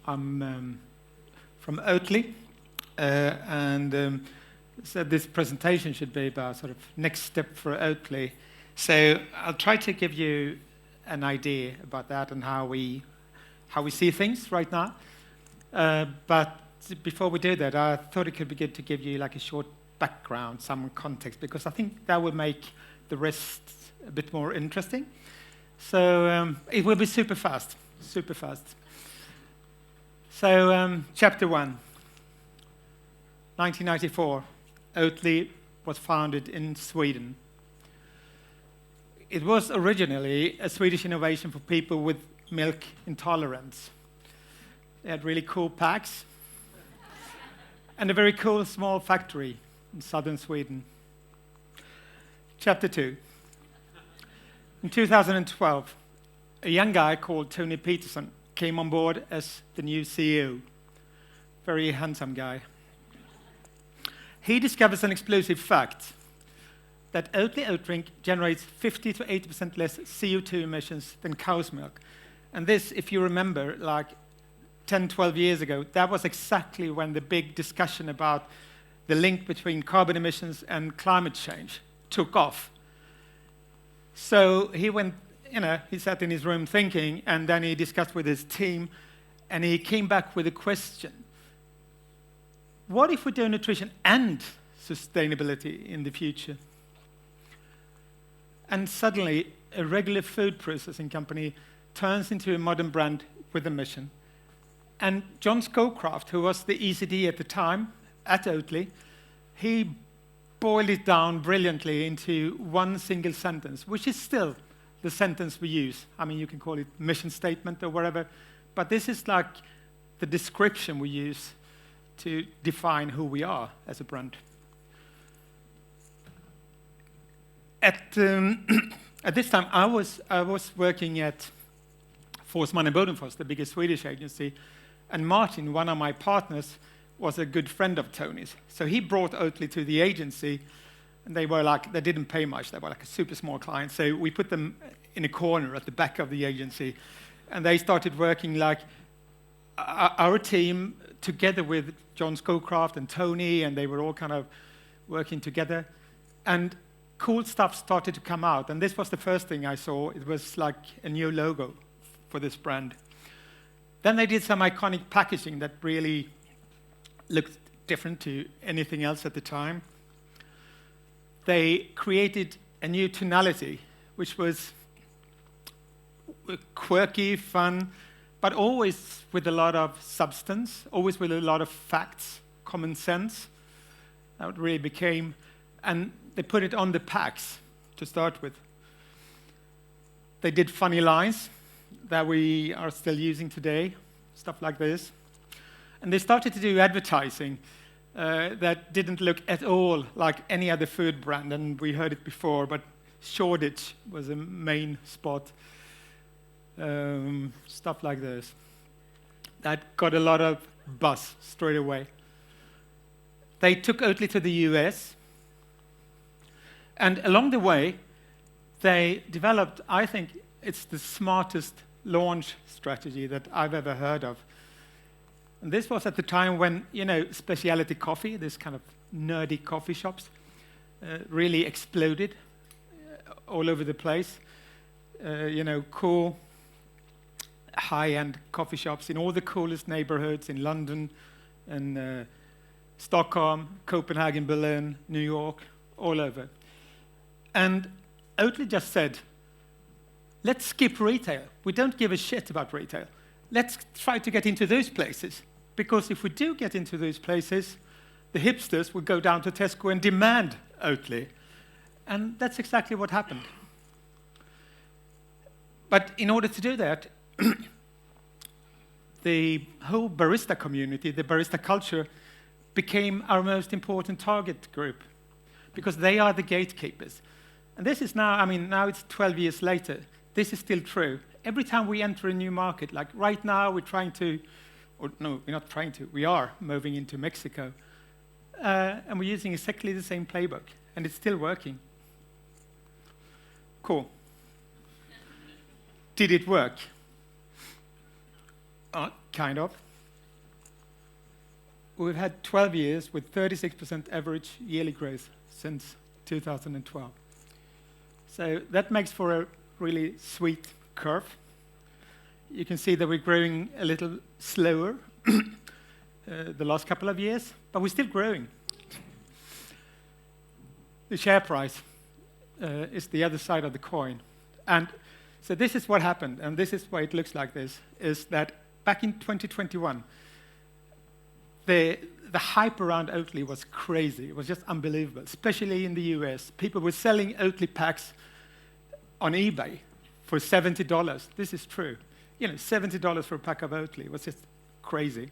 I'm from OATLY, and so this presentation should be about sort of next step for OATLY. So I'll try to give you an idea about that and how we see things right now. But before we do that, I thought it could be good to give you like a short background, some context, because I think that will make the rest a bit more interesting. So it will be super fast. So chapter 1, 1994, OATLY was founded in Sweden. It was originally a Swedish innovation for people with milk intolerance. They had really cool packs and a very cool small factory in southern Sweden. Chapter 2. In 2012, a young guy called Tony Peterson came on board as the new CEO. Very handsome guy. He discovers an explosive fact that OATLY oat drink generates 50 to 80% less CO2 emissions than cow's milk. And this, if you remember, like 10, 12 years ago, that was exactly when the big discussion about the link between carbon emissions and climate change took off. So he went, he sat in his room thinking, and then he discussed with his team, and he came back with a question. What if we do nutrition and sustainability in the future? And suddenly, a regular food processing company turns into a modern brand with a mission. And John Scowcroft, who was the ECD at the time at OATLY, he boiled it down brilliantly into one single sentence, which is still the sentence we use. I mean, you can call it mission statement or whatever, but this is like the description we use to define who we are as a brand. At this time, I was working at Forsman & Bodenfors, the biggest Swedish agency, and Martin, one of my partners, was a good friend of Tony's. So he brought OATLY to the agency, and they didn't pay much. They were like a super small client. So we put them in a corner at the back of the agency, and they started working like our team together with John Scowcroft and Tony, and they were all kind of working together. And cool stuff started to come out, and this was the first thing I saw. It was like a new logo for this brand. Then they did some iconic packaging that really looked different to anything else at the time. They created a new tonality, which was quirky, fun, but always with a lot of substance, always with a lot of facts, common sense. That really became, and they put it on the packs to start with. They did funny lines that we are still using today, stuff like this. And they started to do advertising that didn't look at all like any other food brand, and we heard it before, but Shoreditch was a main spot. Stuff like this. That got a lot of buzz straight away. They took OATLY to the US, and along the way, they developed, I think it's the smartest launch strategy that I've ever heard of. And this was at the time when, specialty coffee, this kind of nerdy coffee shops, really exploded all over the place. Cool, high-end coffee shops in all the coolest neighborhoods in London and Stockholm, Copenhagen, Berlin, New York, all over. And OATLY just said, let's skip retail. We don't give a shit about retail. Let's try to get into those places. Because if we do get into those places, the hipsters will go down to Tesco and demand OATLY. And that's exactly what happened. But in order to do that, the whole barista community, the barista culture, became our most important target group. Because they are the gatekeepers. And this is now, now it's 12 years later. This is still true. Every time we enter a new market, like right now we're trying to, or no, we're not trying to, we are moving into Mexico. And we're using exactly the same playbook. And it's still working. Cool. Did it work? Kind of. we've had 12 years with 36% average yearly growth since 2012. So that makes for a really sweet curve. You can see that we're growing a little slower the last couple of years, but we're still growing. The share price is the other side of the coin. And so this is what happened, and this is why it looks like this, is that back in 2021, the hype around OATLY was crazy. It was just unbelievable, especially in the US. People were selling OATLY packs on eBay for $70. This is true. You know, $70 for a pack of OATLY was just crazy.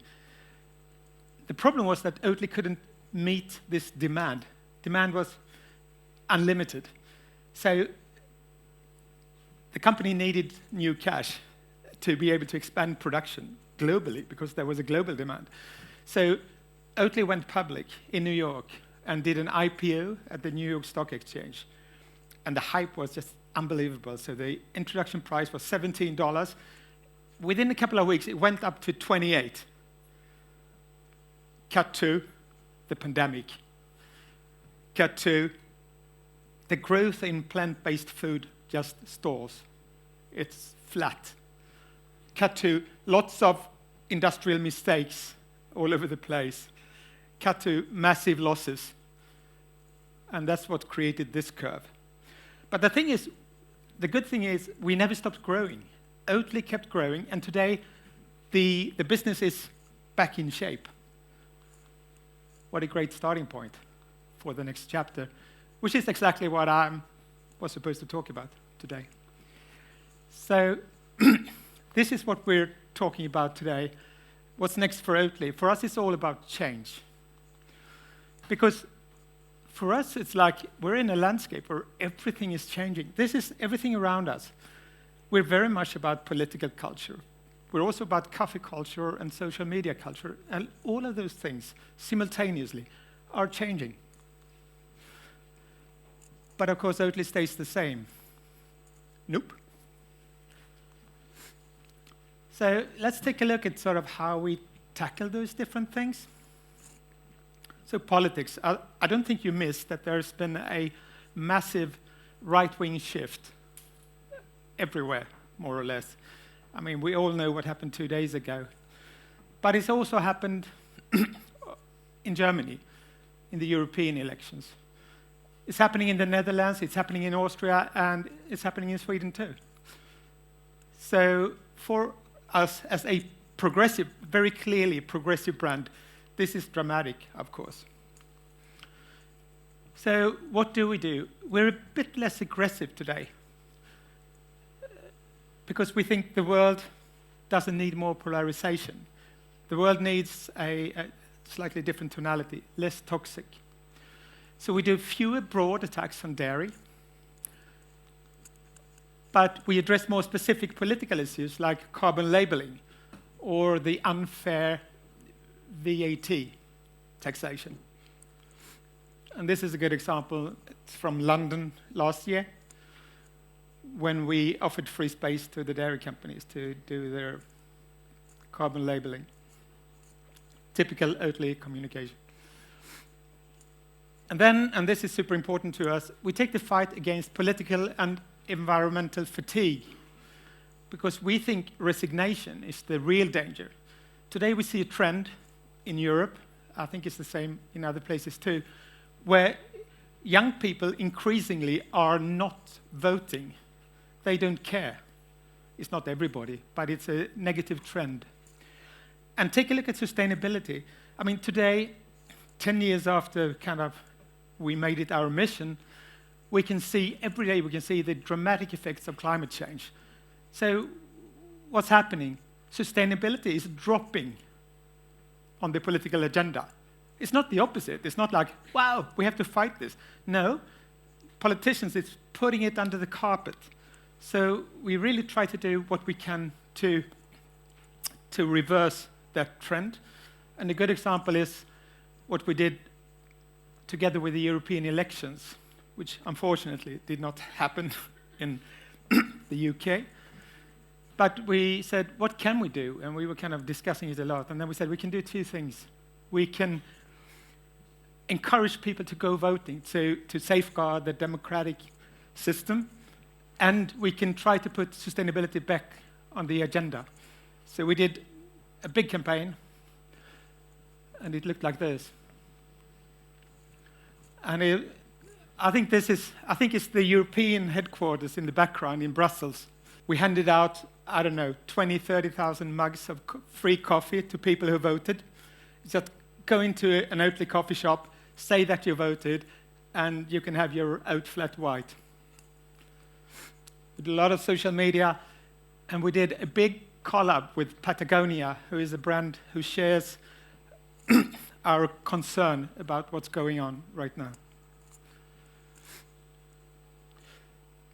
The problem was that OATLY couldn't meet this demand. Demand was unlimited. So the company needed new cash to be able to expand production globally because there was a global demand. So OATLY went public in New York and did an IPO at the New York Stock Exchange. And the hype was just unbelievable. So the introduction price was $17. Within a couple of weeks, it went up to 28. Cut to the pandemic. Cut to the growth in plant-based food just stalls. It's flat. Cut to lots of industrial mistakes all over the place. Cut to massive losses. And that's what created this curve. But the thing is, the good thing is we never stopped growing. OATLY kept growing, and today the business is back in shape. What a great starting point for the next chapter, which is exactly what I was supposed to talk about today. So this is what we're talking about today. What's next for OATLY? For us, it's all about change. Because for us, it's like we're in a landscape where everything is changing. This is everything around us. We're very much about political culture. We're also about coffee culture and social media culture. And all of those things simultaneously are changing. But of course, OATLY stays the same. Nope. So let's take a look at sort of how we tackle those different things. So politics. I don't think you missed that there's been a massive right-wing shift everywhere, more or less. I mean, we all know what happened 2 days ago. But it's also happened in Germany, in the European elections. It's happening in the Netherlands, it's happening in Austria, and it's happening in Sweden too. So for us as a progressive, very clearly progressive brand, this is dramatic, of course. So what do? We're a bit less aggressive today because we think the world doesn't need more polarization. The world needs a slightly different tonality, less toxic. So we do fewer broad attacks on dairy, but we address more specific political issues like carbon labeling or the unfair VAT taxation. And this is a good example. It's from London last year when we offered free space to the dairy companies to do their carbon labeling. Typical OATLY communication. And then, and this is super important to us, we take the fight against political and environmental fatigue because we think resignation is the real danger. Today we see a trend in Europe, I think it's the same in other places too, where young people increasingly are not voting. They don't care. It's not everybody, but it's a negative trend. And take a look at sustainability. I mean, today, 10 years after kind of we made it our mission, we can see, every day we can see the dramatic effects of climate change. So what's happening? Sustainability is dropping on the political agenda. It's not the opposite. It's not like, wow, we have to fight this. No, politicians, it's putting it under the carpet. So we really try to do what we can to reverse that trend. And a good example is what we did together with the European elections, which unfortunately did not happen in the UK. But we said, what can we do? And we were kind of discussing it a lot. And then we said, we can do two things. we can encourage people to go voting, to safeguard the democratic system, and we can try to put sustainability back on the agenda. So we did a big campaign, and it looked like this. And I think it's the European headquarters in the background in Brussels. We handed out, I don't know, 20, 30,000 mugs of free coffee to people who voted. Just go into an OATLY coffee shop, say that you voted, and you can have your oat flat white. We did a lot of social media, and we did a big collab with Patagonia, who is a brand who shares our concern about what's going on right now.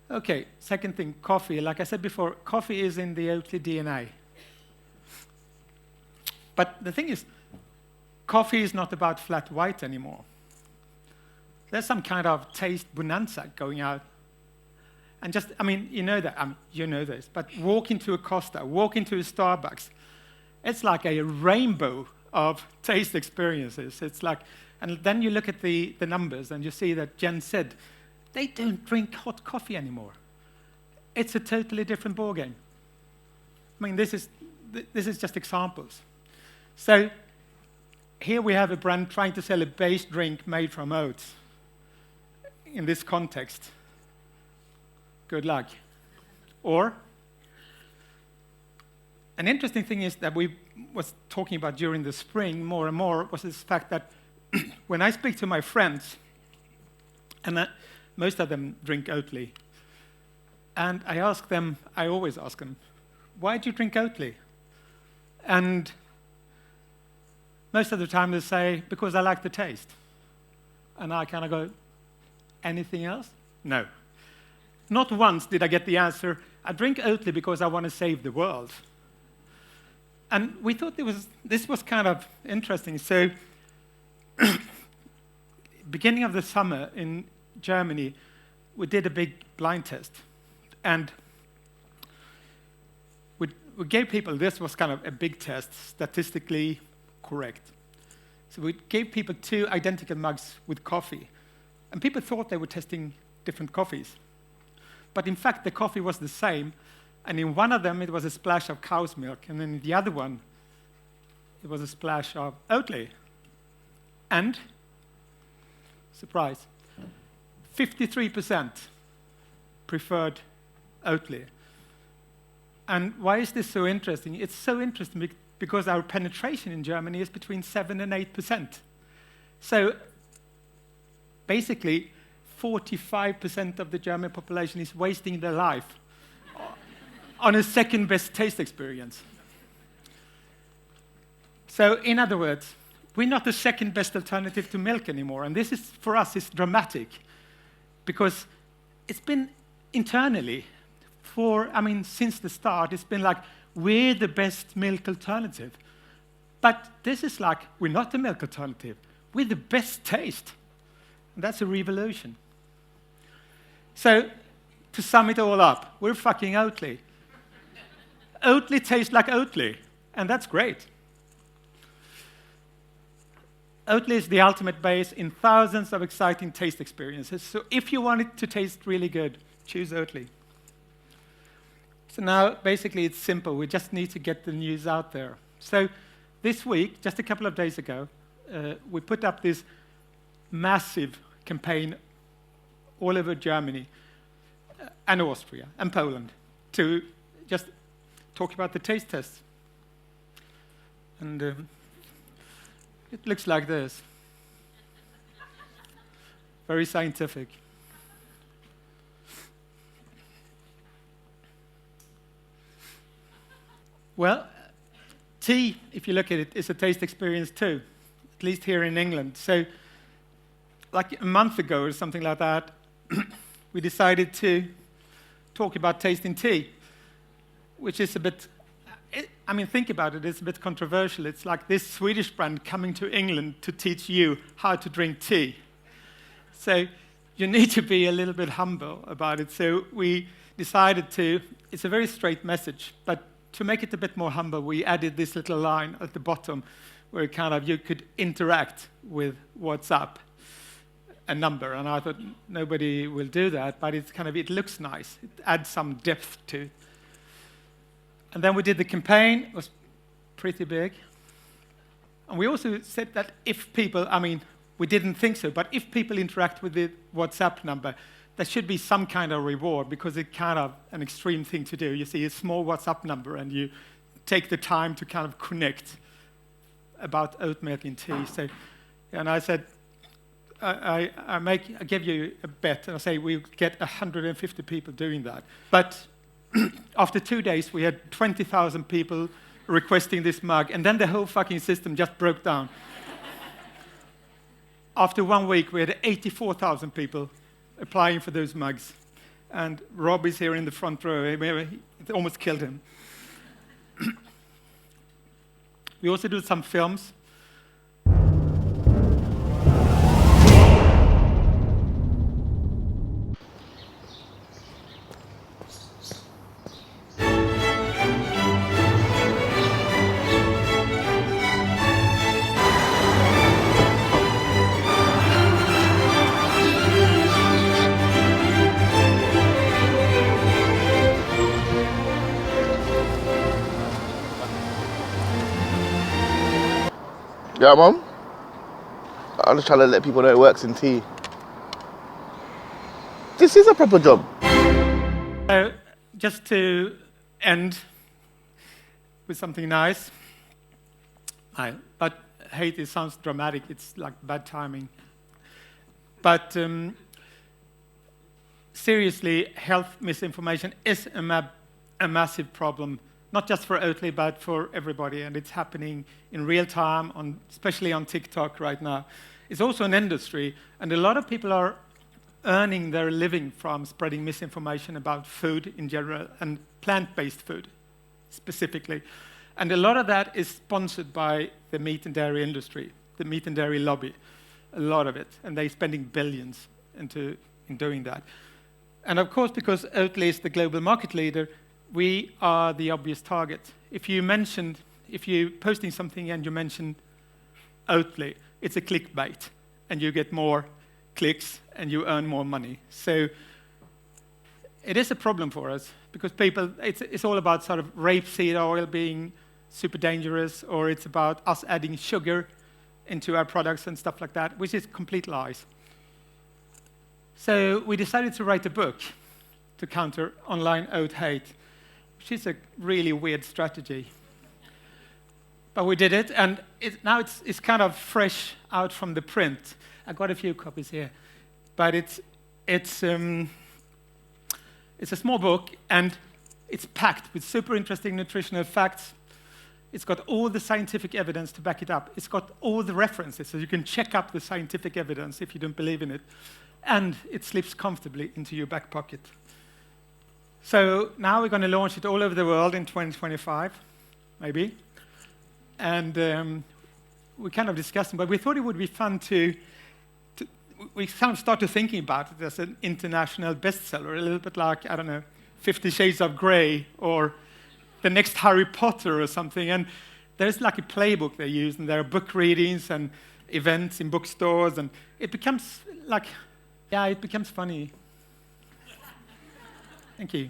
Okay, second thing, coffee. Like I said before, coffee is in the OATLY DNA. But the thing is, coffee is not about flat white anymore. There's some kind of taste bonanza going out. And just, I mean, you know that, you know this, but walk into a Costa, walk into a Starbucks, it's like a rainbow of taste experiences. It's like, and then you look at the numbers and you see that Jen said, they don't drink hot coffee anymore. It's a totally different ballgame. I mean, this is just examples. So here we have a brand trying to sell a base drink made from oats. In this context, good luck. Or, an interesting thing is that we was talking about during the spring more and more was this fact that when I speak to my friends, and most of them drink OATLY, and I always ask them, why do you drink OATLY? And most of the time they say, because I like the taste. And I kind of go, anything else? No. Not once did I get the answer, I drink OATLY because I want to save the world. And we thought this was kind of interesting. So, beginning of the summer in Germany, we did a big blind test. And we gave people, this was kind of a big test, statistically correct. So we gave people 2 identical mugs with coffee. And people thought they were testing different coffees. But in fact, the coffee was the same. And in one of them, it was a splash of cow's milk. And then in the other one, it was a splash of OATLY. And, surprise, 53% preferred OATLY. And why is this so interesting? It's so interesting because our penetration in Germany is between 7 and 8%. So basically, 45% of the German population is wasting their life on a second-best taste experience. So in other words, we're not the second-best alternative to milk anymore. And this is, for us, is dramatic because it's been internally since the start, it's been like, we're the best milk alternative. But this is like, we're not the milk alternative. We're the best taste. And that's a revolution. So, to sum it all up, we're fucking OATLY. OATLY tastes like OATLY, and that's great. OATLY is the ultimate base in thousands of exciting taste experiences. So if you want it to taste really good, choose OATLY. So now, basically, it's simple. We just need to get the news out there. So this week, just a couple of days ago, we put up this massive campaign all over Germany and Austria and Poland to just talk about the taste tests. And it looks like this. Very scientific. Well, tea, if you look at it, is a taste experience too, at least here in England. So, like a month ago or something like that, we decided to talk about tasting tea, which is a bit, think about it, it's a bit controversial. It's like this Swedish brand coming to England to teach you how to drink tea. So you need to be a little bit humble about it. So we decided it's a very straight message, but to make it a bit more humble, we added this little line at the bottom where kind of you could interact with WhatsApp, a number. And I thought nobody will do that, but it's kind of, it looks nice. It adds some depth to it. And then we did the campaign. It was pretty big. And we also said that if people, I mean, we didn't think so, but if people interact with the WhatsApp number, there should be some kind of reward, because it's kind of an extreme thing to do. You see a small WhatsApp number and you take the time to kind of connect about oat milk in tea. So, and I said, I give you a bet, and I say we get 150 people doing that. But after 2 days, we had 20,000 people requesting this mug, and then the whole fucking system just broke down. After 1 week, we had 84,000 people applying for those mugs. And Rob is here in the front row. It almost killed him. We also do some films. Yeah, Mum? I'm just trying to let people know it works in tea. This is a proper job. Just to end with something nice. But hate, it sounds dramatic. It's like bad timing. But seriously, health misinformation is a massive problem. Not just for OATLY, but for everybody, and it's happening in real time, especially on TikTok right now. It's also an industry, and a lot of people are earning their living from spreading misinformation about food in general, and plant-based food specifically. And a lot of that is sponsored by the meat and dairy industry, the meat and dairy lobby, a lot of it, and they're spending billions in doing that. And of course, because OATLY is the global market leader, we are the obvious target. If you're posting something and you mention OATLY, it's a clickbait, and you get more clicks and you earn more money. So it is a problem for us, because people, it's all about sort of rapeseed oil being super dangerous, or it's about us adding sugar into our products and stuff like that, which is complete lies. So we decided to write a book to counter online oat hate, which is a really weird strategy. But we did it, and now it's kind of fresh out from the print. I got a few copies here, but it's a small book, and it's packed with super interesting nutritional facts. It's got all the scientific evidence to back it up. It's got all the references, so you can check up the scientific evidence if you don't believe in it. And it slips comfortably into your back pocket. So now we're going to launch it all over the world in 2025, maybe. And we kind of discussed it, but we thought it would be fun we kind of started thinking about it as an international bestseller, a little bit like, I don't know, 50 Shades of Grey, or the next Harry Potter or something. And there's like a playbook they use, and there are book readings and events in bookstores, and it becomes like, yeah, it becomes funny. Thank you.